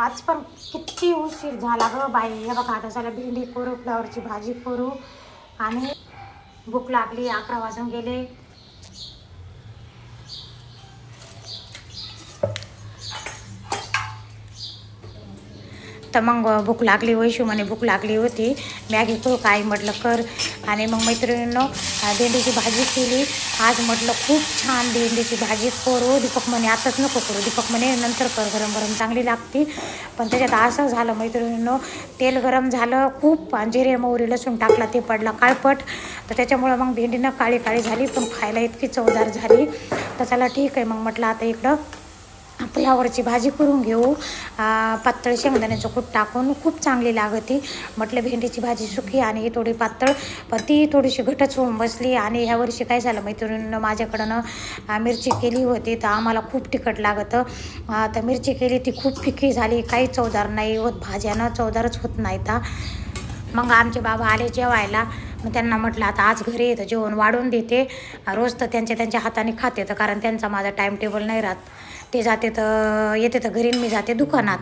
आज पण किती उशीर झाला ग बाई. हे बघा आता चला भेंडी करू, फ्लावरची भाजी करू आणि भूक लागली. 11 वाजून गेले. तर मग भूक लागली. वैशू म्हणे भूक लागली होती, मॅगी करू काय म्हटलं कर. आणि मग मैत्रिणींनो भेंडीची भाजी केली. आज म्हटलं खूप छान भेंडीची भाजी करू. दीपक म्हणे आताच नको करू, दीपक म्हणे नंतर कर, गरम गरम चांगली लागते. पण त्याच्यात असं झालं मैत्रिणींनो, तेल गरम झालं खूप, जिरे मोहरी लसूण टाकला, ते पडला काळपट. तर त्याच्यामुळं मग भेंडी ना काळी काळी झाली, पण खायला इतकी चवदार झाली. तर चला ठीक आहे, मग म्हटलं आता इकडं फ्लावरची भाजी करून घेऊ. पातळ शेंगदाण्याचं कूट टाकून खूप चांगली लागते. म्हटलं भेंडीची भाजी सुकी आणि ही थोडी पातळ, पण ती थोडीशी घटच होऊन बसली. आणि ह्या वर्षी काय झालं मैत्रिणीनं, माझ्याकडनं मिरची केली होती तर आम्हाला खूप तिखट लागतं. तर मिरची केली ती खूप फिकी झाली, काही चवदार नाही होत, भाज्यानं चवदारच होत नाही. तर मग आमचे बाबा आले जेवायला. मग त्यांना म्हटलं आता आज घरी येतं जेवण वाढून देते. रोज तर त्यांच्या हाताने खाते, तर कारण त्यांचा माझा टाईम टेबल नाही राहत. ते जाते तर येते तर घरी, मी जाते दुकानात.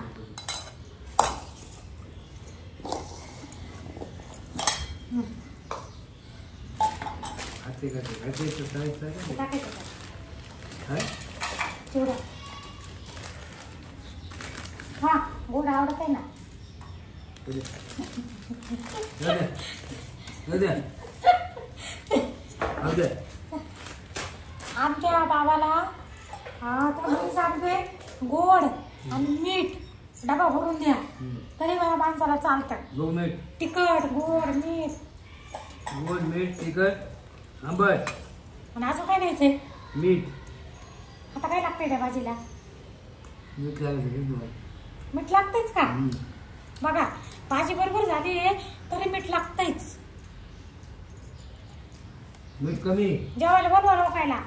हा गोड आवडत आहे ना. आमच्या बाबाला सांगते गोड आणि मीठ डबा भरून द्या, तरी मला माणसाला चालतं. तिखट गोड मीठ, गोड मीठ तिखट आंबट आणि असं काय द्यायचंय. मीठ आता काय लागतंय त्या भाजीला. मीठ लागतं. मीठ लागतंयच का. बघा भाजी बरोबर झाली आहे तरी मीठ लागतंयच. मीठ कमी. जेवायला बोलवा लोकायला,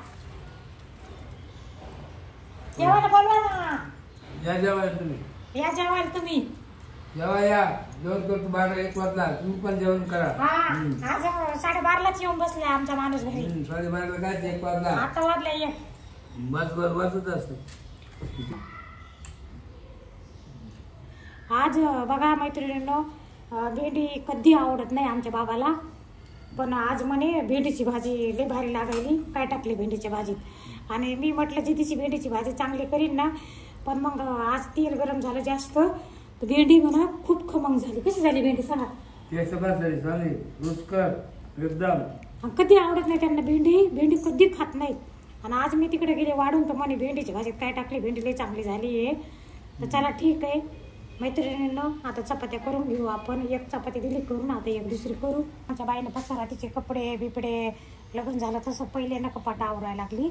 जेवायला बोलवा ना. या जेवायला तुम्ही, या जेवायला तुम्ही. जेव्हा या जेवण करतो 12-1 वाजता, तुम्ही पण जेवण करा. आज 12:30 येऊन बसले आमचा माणूस घरी. 12:30 काय 1 वाजला, आता वाजले 1. बस वाजत असतो. आज बघा मैत्रिणींनो, भेंडी कधी आवडत नाही आमच्या बाबाला, पण आज म्हणे भेंडीची भाजी लई भारी लागायली, काय टाकले भेंडीच्या भाजीत. आणि मी म्हटलं जितीची भेंडीची भाजी चांगली करीन ना, पण मग आज तेल गरम झालं जास्त, तर भेंडी म्हणा खूप खमंग झाली. कशी झाली भेंडी सांगा. एकदम कधी आवडत नाही त्यांना भेंडी, भेंडी कधी खात नाहीत. आणि आज मी तिकडे गेले वाढून, तर म्हणे भेंडीच्या भाजीत काय टाकली, भेंडी लई चांगली झाली आहे. तर चला ठीक आहे मैत्रिणींनो, आता चपात्या करून घेऊ आपण. एक चपाती दिली करून, आता एक दुसरी करू. आमच्या बाईनं पसारा, तिचे कपडे बिपडे, लग्न झालं तसं पहिले ना कपाट आवरायला लागली.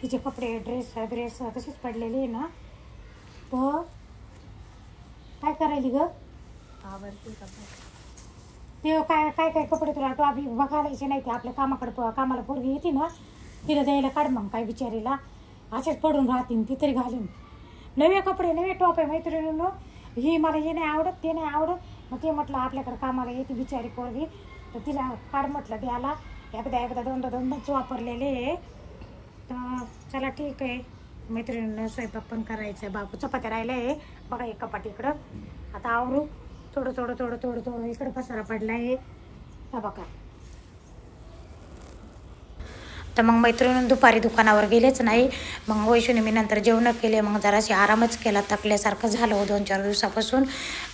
तिचे कपडे ड्रेस तसेच पडलेले आहे ना. तर काय करायली ग, ते काय काय काय कपडे तुला टॉप बघायचे नाही, ते आपल्या कामाला पोरगी येते ना, तिला द्यायला काढ. मग काय बिचारीला असेच पडून राहतील, ती तरी घालून. नवे कपडे नवे टॉप आहे मैत्रिणींनो. ही मला हे नाही आवडत, ते नाही आवडत. मग ते म्हटलं आपल्याकडे कामाला येते बिचारी पोरगी, तर तिला काढ म्हटलं द्यायला. एकदा दोनदाच वापरलेले आहे. तर चला ठीक आहे मैत्रिणींना, स्वयंपाक पण करायचा आहे. बापू चपात्या राहिला आहे बघा, एक कपाट इकडं. आता आवरू थोडं इकडं पसारा पडला आहे बघा. तर मग मैत्रिणी दुपारी दुकानावर गेलेच नाही. मग वैशूने मी नंतर जेवण केले, मग जराशी आरामच केला, थकल्यासारखं झालं 2-4 दिवसापासून.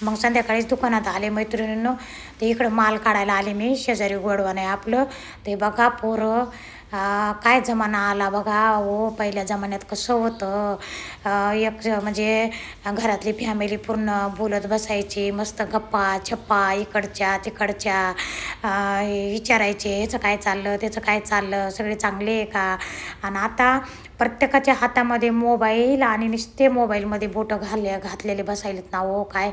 मग संध्याकाळीच दुकानात आले मैत्रिणींनो. ते इकडं माल काढायला आले मी, शेजारी गोडवा नाही आपलं. ते बघा पोरं काय जमाना आला बघा हो. पहिल्या जमान्यात कसं होतं, एक म्हणजे घरातली फॅमिली पूर्ण बोलत बसायची, मस्त गप्पा छप्पा इकडच्या तिकडच्या, विचारायचे ह्याचं काय चाललं त्याचं काय चाललं, सगळे चांगले आहे का. आणि आता प्रत्येकाच्या हातामध्ये मोबाईल, आणि नुसते मोबाईलमध्ये बोटं घातलेले बसायलेत ना हो. काय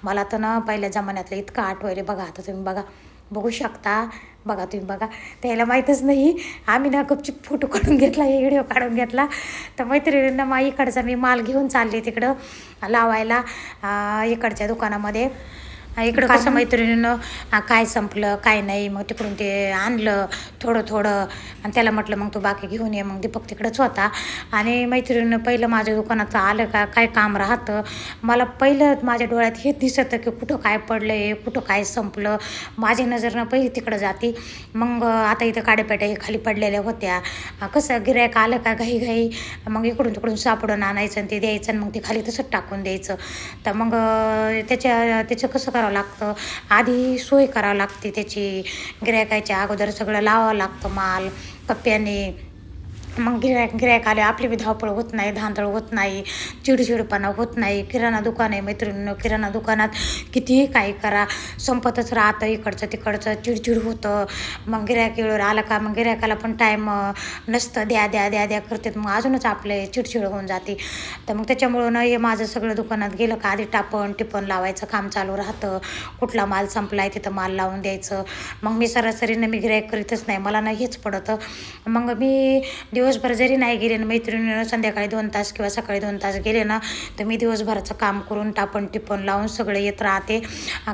मला तर ना पहिल्या जमान्यातलं इतकं आठवायले बघा. आता तुम्ही बघू शकता बघा, तुम्ही बघा. त्याला माहीतच नाही, आम्ही ना गपचूप फोटो काढून घेतला, व्हिडिओ काढून घेतला. तर मैत्रिणींना मग इकडचा मी माल घेऊन चालले तिकडं लावायला इकडच्या दुकानामध्ये. इकडं कसं मैत्रिणीनं काय संपलं काय नाही, मग तिकडून ते आणलं थोडं थोडं आणि त्याला म्हटलं मग तू बाकी घेऊन ये. मग दीपक तिकडंच होता आणि मैत्रिणीनं पहिलं माझ्या दुकानात आलं का काय काम राहतं, मला पहिलं माझ्या डोळ्यात हे दिसतं की कुठं काय पडलं आहे, कुठं काय संपलं. माझी नजरनं पहिली तिकडं जाते. मग आता इथं काड्यापेट्या हे खाली पडलेल्या होत्या, कसं गिऱ्हाईक आलं का घाई मग इकडून तिकडून सापडून आणायचं आणि ते द्यायचं आणि मग ते खाली तसंच टाकून द्यायचं. तर मग त्याचं कसं करावं लागतं, आधी सोय करावं लागते त्याची. गिऱ्हाईकाच्या अगोदर सगळं लावावं लागतं माल कप्प्याने. मग गिऱ्हाईक आले आपली बी धावपळ होत नाही, धांदळ होत नाही, चिडचिडपणा होत नाही. किराणा दुकान आहे मैत्रिणीनं, किराणा दुकानात कितीही काही करा संपतच राहतं, इकडचं तिकडचं चिडचिड होतं. मग गिऱ्हाईक वेळेवर आलं का मग गिऱ्हाईकाला पण टाईम नसतं, द्या द्या द्या द्या करतात, मग अजूनच आपले चिडचिड होऊन जाते. तर मग त्याच्यामुळं हे माझं सगळं दुकानात गेलं का आधी टिपण लावायचं काम चालू राहतं. कुठला माल संपला आहे तिथं माल लावून द्यायचं. मग मी सरासरीनं मी गिऱ्हाईक करीतच नाही, मला नाही हेच पडतं. मग मी दिवसभर जरी नाही गेले ना मैत्रिणीनं, संध्याकाळी 2 तास किंवा सकाळी 2 तास गेले ना, तर मी दिवसभराचं काम करून टिपण लावून सगळं येत राहते.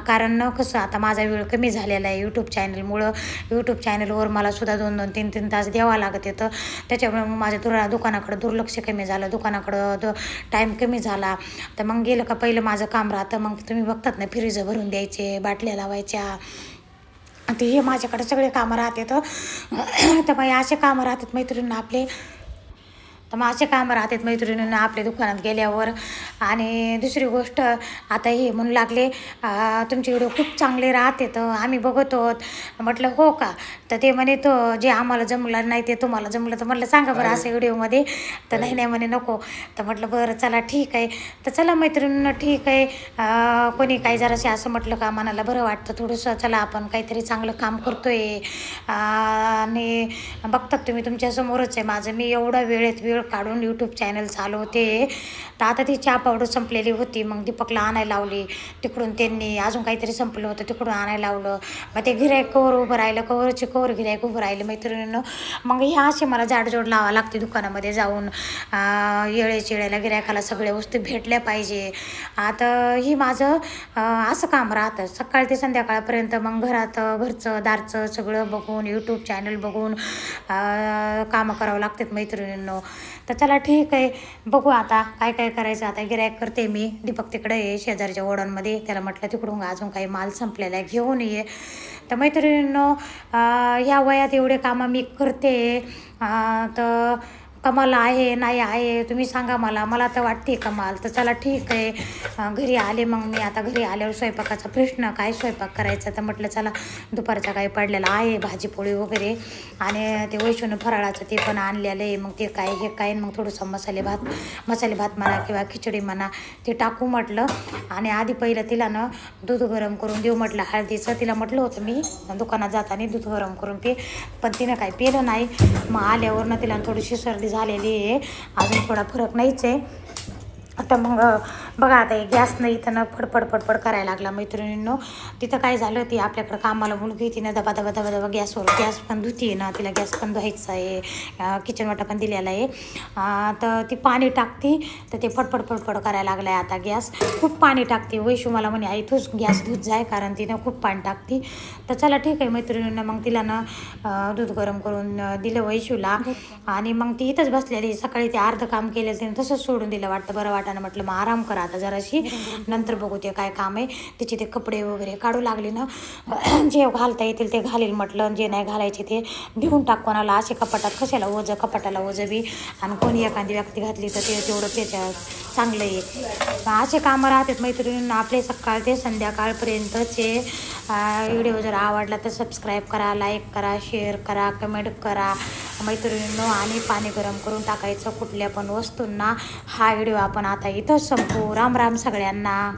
कारण कसं आता माझा वेळ कमी झालेला आहे यूट्यूब चॅनलमुळं. यूट्यूब चॅनलवर मला सुद्धा 2-2, 3-3 तास द्यावा लागत येतं. त्याच्यामुळे मग माझ्या दुकानाकडं दुर्लक्ष कमी झालं, दुकानाकडं टाईम कमी झाला. तर मग गेलं का पहिलं माझं काम राहतं. मग तुम्ही बघतात ना, फ्रीज भरून द्यायचे, बाटल्या लावायच्या, ते हे माझ्याकडे सगळे कामं राहतात. तर मग असे कामं राहतात मैत्रिणींना आपले. तर मग असे कामं राहतात मैत्रिणींना आपल्या दुकानात गेल्यावर. आणि दुसरी गोष्ट आता हे म्हणू लागले तुमचे व्हिडिओ खूप चांगले राहते, तर आम्ही बघतो. म्हटलं हो का, तर ते म्हणे तो जे आम्हाला जमलं नाही ते तुम्हाला जमलं, तर म्हटलं सांगा बरं असं व्हिडिओमध्ये. तर नाही म्हणे नको. तर म्हटलं बरं चला ठीक आहे. तर चला मैत्रिणींना ठीक आहे, कोणी काही जरासे असं म्हटलं का मनाला बरं वाटतं थोडंसं, चला आपण काहीतरी चांगलं काम करतोय. आणि बघतात तुम्ही तुमच्यासमोरच आहे माझं, मी एवढा वेळ काढून यूट्यूब चॅनल चालवते. तर आता ती चहा पावडर संपलेली होती, मग दीपकला आणायला लावली. तिकडून त्यांनी अजून काहीतरी संपलं होतं, तिकडून आणायला लावलं. मग ते गिऱ्हाईक कवर उभं राहिलं, कवर गिऱ्हाईक उभं राहिलं मैत्रिणीनं. मग ह्या असे मला जाडजोड लावावं लागते दुकानामध्ये जाऊन. येळेला गिऱ्हाईकाला सगळ्या वस्तू भेटल्या पाहिजे. आता ही माझं असं काम राहतं सकाळ ते संध्याकाळपर्यंत. मग घरचं दारचं सगळं बघून, यूट्यूब चॅनल बघून कामं करावं लागतात मैत्रिणींनो. तर चला ठीक आहे, बघू आता काय काय करायचं. आता गिऱ्हाईक करते मी. दीपक तिकडे आहे शेजारच्या ओढांमध्ये, त्याला म्हटलं तिकडून अजून काही माल संपलेला आहे घेऊन ये. तर मैत्रिणींनो ह्या वयात एवढे कामं मी करते, तर कमाल आहे नाही आहे तुम्ही सांगा मला तर वाटते कमाल. तर चला ठीक आहे. घरी आले मग मी. आता घरी आल्यावर स्वयंपाकाचा प्रश्न, काय स्वयंपाक करायचा. तर म्हटलं चला दुपारचा काही पडलेला आहे भाजीपोळी वगैरे, आणि ते वैष्णव फराळाचं ते पण आणलेलं आहे. मग ते काय हे काय मग थोडंसं मसाले भात म्हणा किंवा खिचडी म्हणा ते टाकू म्हटलं. आणि आधी पहिलं तिला ना दूध गरम करून देऊ म्हटलं हळदीचं. तिला म्हटलं होतं मी दुकानात जाताना दूध गरम करून पे, पण तिनं काही पेलं नाही. मग आल्यावर ना तिला थोडीशी सर्दी झालेली आहे, अजून थोडा फरक नाहीच आहे. आता मग बघा आता गॅसनं इथं ना फडफड करायला लागला मैत्रिणींनो. तिथं काय झालं, ती आपल्याकडं कामाला मुलगी तिनं दबा गॅस पण धुती ना, तिला गॅस पण धुवायचा आहे, किचन वाटा पण दिलेला आहे. तर ती पाणी टाकती, तर ते फडफड करायला लागला आहे आता गॅस. खूप पाणी टाकते. वैशू मला म्हणे आई तूच गॅस धुत जाय, कारण तिनं खूप पाणी टाकते. तर चला ठीक आहे मैत्रिणींना. मग तिला ना दूध गरम करून दिलं वैशूला. आणि मग ती इथंच बसलेली. सकाळी ते अर्ध काम केलेलं तिने तसंच सोडून दिलं वाटतं बरं वाटानं. म्हटलं मग आराम करा आता जराशी, नंतर बघू ते काय काम आहे. तिचे ते कपडे वगैरे काढू लागले ना, जे घालता येतील ते घालील म्हटलं, जे नाही घालायचे ते देऊन टाक कोणाला. असे कपाटात कशाला कपाटाला बी. आणि कोणी एखादी व्यक्ती घातली तर ते तेवढं त्याच्या चांगलं आहे. असे कामं राहतात मैत्रिणींना आपले सकाळ ते संध्याकाळपर्यंतचे. व्हिडिओ जर आवडला तर सबस्क्राईब करा, लाईक करा, शेअर करा, कमेंट करा मैत्रिणींनो. आणि पाणी गरम करून टाकायचं कुठल्या पण वस्तूंना. हा व्हिडिओ आपण आता इथंच संपू. राम राम सगळ्यांना.